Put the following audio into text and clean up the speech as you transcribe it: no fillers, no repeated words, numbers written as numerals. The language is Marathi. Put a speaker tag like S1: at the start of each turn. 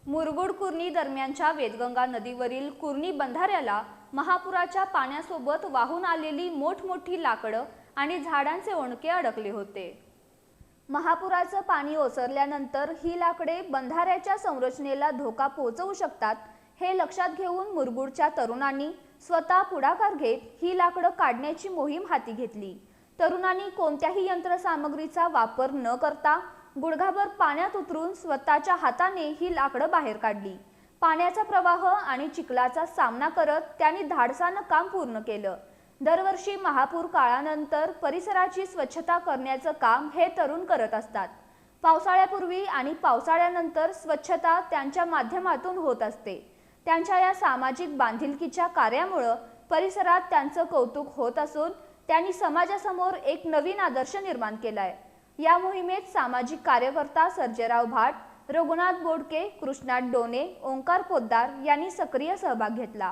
S1: मुरगुड कुर्णी दरम्यानच्या वेदगंगा नदीवरील कुर्णी बंधाऱ्याला महापुराच्या पाण्यासोबत वाहून आलेली मोठमोठी लाकडं आणि झाडांचे ओंडके अडकले होते। महापुराचं पाणी ओसरल्यानंतर ही लाकडे बंधाऱ्याच्या संरचनेला धोका पोहोचवू शकतात हे लक्षात घेऊन मुरगुडच्या तरुणांनी स्वतः पुढाकार घेत ही लाकडं काढण्याची मोहीम हाती घेतली। तरुणांनी कोणत्याही यंत्रसामग्रीचा वापर न करता गुडघाभर पाण्यात उतरून स्वतःच्या हाताने ही लाकडं बाहेर काढली। पाण्याचा प्रवाह आणि चिखलाचा सामना करत त्यांनी धाडसानं काम पूर्ण केलं। दरवर्षी महापूर काळानंतर परिसराची स्वच्छता करण्याचं काम हे तरुण करत असतात। पावसाळ्यापूर्वी आणि पावसाळ्यानंतर स्वच्छता त्यांच्या माध्यमातून होत असते। त्यांच्या या सामाजिक बांधिलकीच्या कार्यामुळे परिसरात त्यांचं कौतुक होत असून त्यांनी समाजासमोर एक नवीन आदर्श निर्माण केलाय। या मोहिमेत सामाजिक कार्यकर्ता सर्जेराव भाट, रघुनाथ बोडके, कृष्णात डोने, ओंकार पोद्दार यांनी सक्रिय सहभाग घेतला।